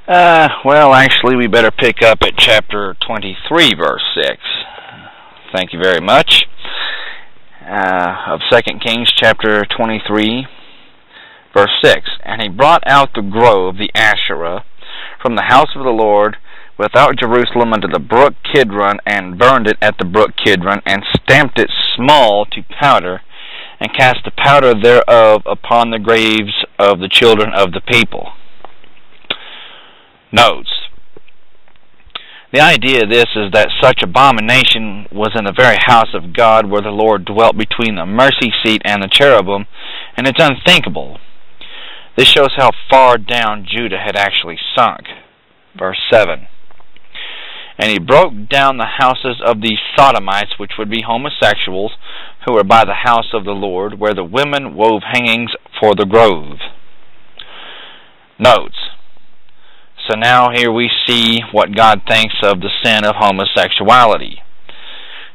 Well, actually, we better pick up at chapter 23, verse 6. Thank you very much. Of 2 Kings, chapter 23, verse 6. And he brought out the grove, the Asherah, from the house of the Lord, without Jerusalem unto the brook Kidron, and burned it at the brook Kidron, and stamped it small to powder, and cast the powder thereof upon the graves of the children of the people. Notes. The idea of this is that such abomination was in the very house of God, where the Lord dwelt between the mercy seat and the cherubim, and it's unthinkable. This shows how far down Judah had actually sunk. Verse 7. And he broke down the houses of the Sodomites, which would be homosexuals, who were by the house of the Lord, where the women wove hangings for the grove. Notes. So now here we see what God thinks of the sin of homosexuality.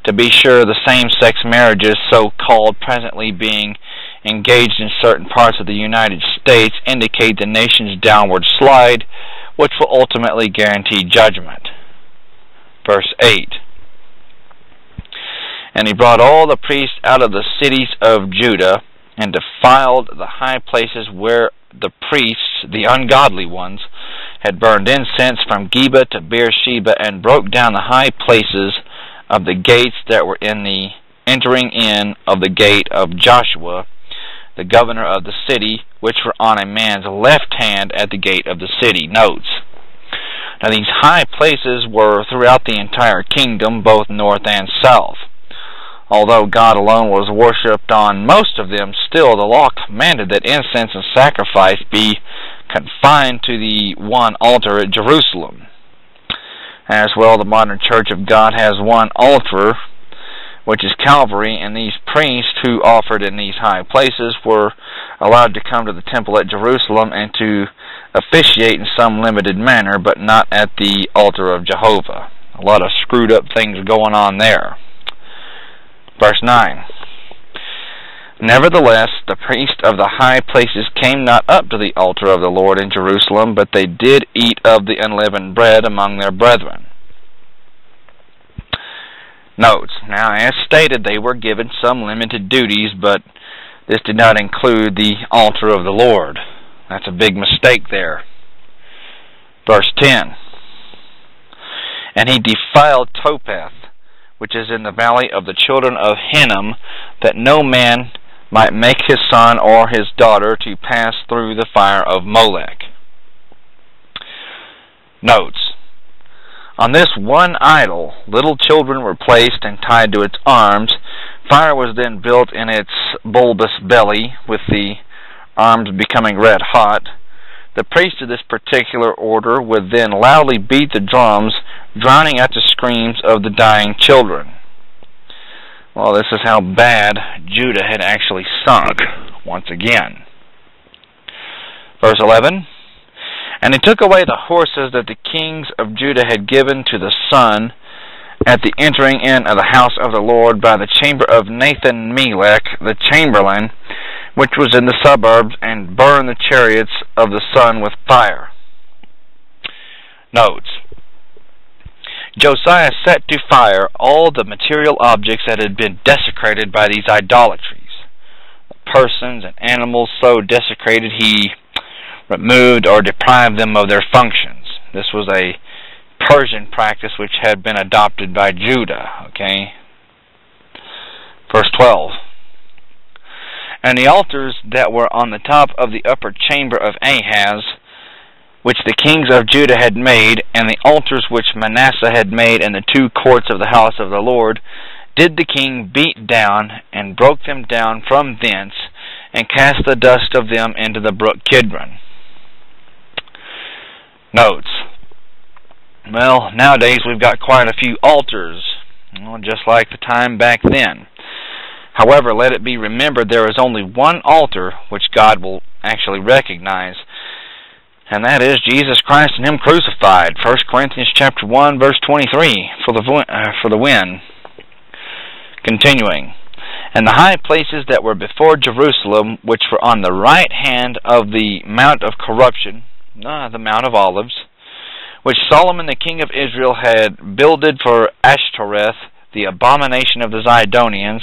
To be sure, the same-sex marriages, so-called, presently being engaged in certain parts of the United States, indicate the nation's downward slide, which will ultimately guarantee judgment. Verse 8. And he brought all the priests out of the cities of Judah, and defiled the high places where the priests, the ungodly ones, had burned incense, from Geba to Beersheba, and broke down the high places of the gates that were in the entering in of the gate of Joshua, the governor of the city, which were on a man's left hand at the gate of the city. Notes. Now these high places were throughout the entire kingdom, both north and south. Although God alone was worshipped on most of them, still the law commanded that incense and sacrifice be confined to the one altar at Jerusalem. As well, the modern Church of God has one altar, which is Calvary, and these priests who offered in these high places were allowed to come to the temple at Jerusalem and to officiate in some limited manner, but not at the altar of Jehovah. A lot of screwed up things going on there. Verse 9. Nevertheless, the priests of the high places came not up to the altar of the Lord in Jerusalem, but they did eat of the unleavened bread among their brethren. Notes. Now, as stated, they were given some limited duties, but this did not include the altar of the Lord. That's a big mistake there. Verse 10. And he defiled Topheth, which is in the valley of the children of Hinnom, that no man might make his son or his daughter to pass through the fire of Molech. Notes. On this one idol, little children were placed and tied to its arms. Fire was then built in its bulbous belly, with the arms becoming red hot. The priest of this particular order would then loudly beat the drums, drowning out the screams of the dying children. Well, this is how bad Judah had actually sunk once again. Verse 11. And he took away the horses that the kings of Judah had given to the sun at the entering in of the house of the Lord by the chamber of Nathan-Melech, the chamberlain, which was in the suburbs, and burned the chariots of the sun with fire. Notes. Josiah set to fire all the material objects that had been desecrated by these idolatries. The persons and animals so desecrated, he removed or deprived them of their functions. This was a Persian practice which had been adopted by Judah. Okay. Verse 12. And the altars that were on the top of the upper chamber of Ahaz, which the kings of Judah had made, and the altars which Manasseh had made in the two courts of the house of the Lord, did the king beat down, and broke them down from thence, and cast the dust of them into the brook Kidron. Notes. Well, nowadays we've got quite a few altars, just like the time back then. However, let it be remembered there is only one altar which God will actually recognize, and that is Jesus Christ and Him crucified. 1 Corinthians chapter 1, verse 23, for the win. Continuing. And the high places that were before Jerusalem, which were on the right hand of the Mount of Corruption, the Mount of Olives, which Solomon the king of Israel had builded for Ashtoreth, the abomination of the Zidonians,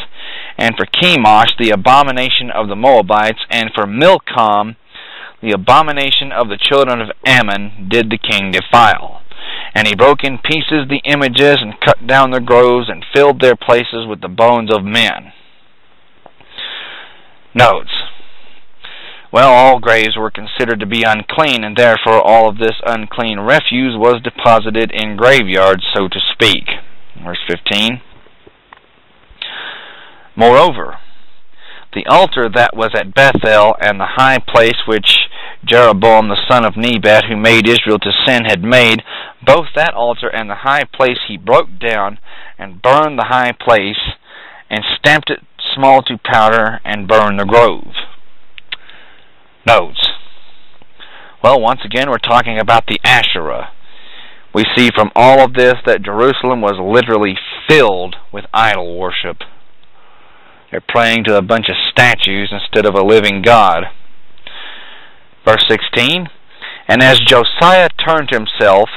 and for Chemosh, the abomination of the Moabites, and for Milcom, the abomination of the children of Ammon, did the king defile. And he broke in pieces the images, and cut down their groves, and filled their places with the bones of men. Notes. Well, all graves were considered to be unclean, and therefore all of this unclean refuse was deposited in graveyards, so to speak. Verse 15. Moreover, the altar that was at Bethel, and the high place which Jeroboam the son of Nebat, who made Israel to sin, had made, both that altar and the high place he broke down, and burned the high place, and stamped it small to powder, and burned the grove. Notes. Well, once again, we're talking about the Asherah. We see from all of this that Jerusalem was literally filled with idol worship. They're praying to a bunch of statues instead of a living God. Verse 16, and as Josiah turned himself,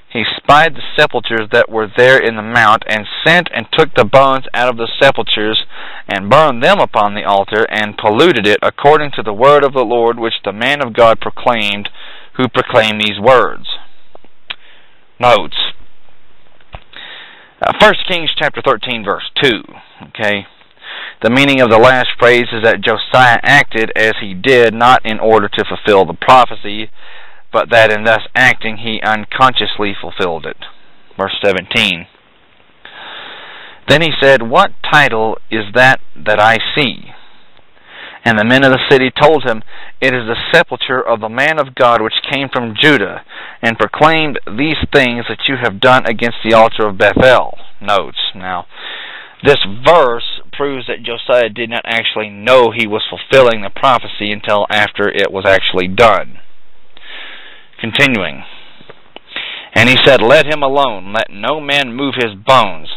he spied the sepulchres that were there in the mount, and sent and took the bones out of the sepulchres, and burned them upon the altar, and polluted it, according to the word of the Lord, which the man of God proclaimed, who proclaimed these words. Notes. 1 Kings chapter 13, verse 2. Okay. The meaning of the last phrase is that Josiah acted as he did, not in order to fulfill the prophecy, but that in thus acting he unconsciously fulfilled it. Verse 17. Then he said, what title is that I see? And the men of the city told him, it is the sepulchre of the man of God which came from Judah, and proclaimed these things that you have done against the altar of Bethel. Notes. Now, this verse proves that Josiah did not actually know he was fulfilling the prophecy until after it was actually done. Continuing. And he said, let him alone, let no man move his bones.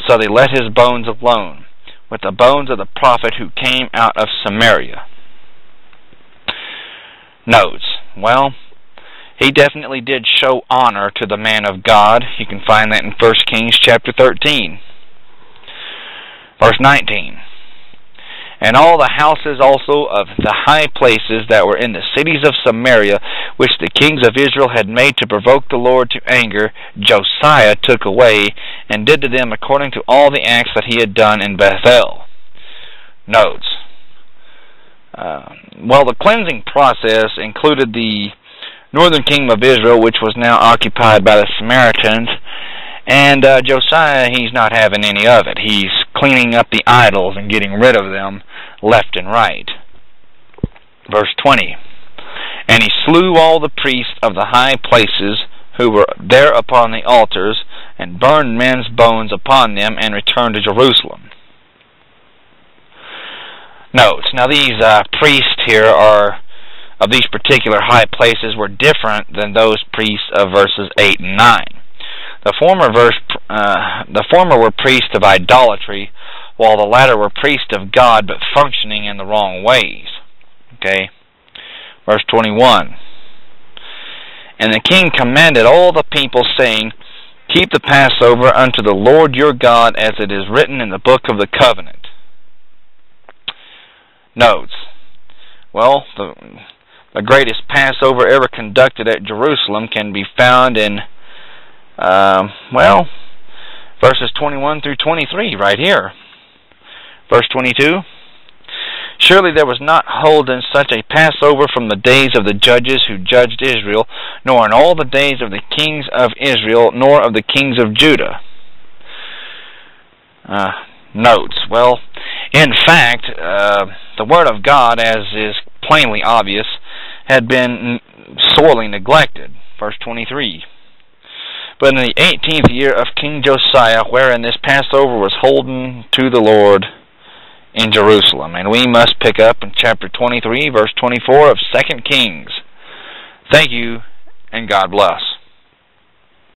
So they let his bones alone, with the bones of the prophet who came out of Samaria. Notes. Well, he definitely did show honor to the man of God. You can find that in 1 Kings chapter 13. Verse 19. And all the houses also of the high places that were in the cities of Samaria, which the kings of Israel had made to provoke the Lord to anger, Josiah took away, and did to them according to all the acts that he had done in Bethel. Notes. Well, the cleansing process included the northern kingdom of Israel, which was now occupied by the Samaritans, and Josiah, he's not having any of it. He's cleaning up the idols and getting rid of them left and right. Verse 20. And he slew all the priests of the high places who were there upon the altars, and burned men's bones upon them, and returned to Jerusalem. Notes. Now these priests here are of these particular high places were different than those priests of verses 8 and 9. The former were priests of idolatry, while the latter were priests of God, but functioning in the wrong ways. Okay, verse 21. And the king commanded all the people, saying, keep the Passover unto the Lord your God, as it is written in the book of the covenant. Notes. Well, the greatest Passover ever conducted at Jerusalem can be found in verses 21 through 23 right here. Verse 22. Surely there was not holden such a Passover from the days of the judges who judged Israel, nor in all the days of the kings of Israel, nor of the kings of Judah. Notes. Well, in fact, the Word of God, as is plainly obvious, had been sorely neglected. Verse 23. But in the 18th year of King Josiah, wherein this Passover was holden to the Lord in Jerusalem. And we must pick up in chapter 23, verse 24 of 2 Kings. Thank you, and God bless.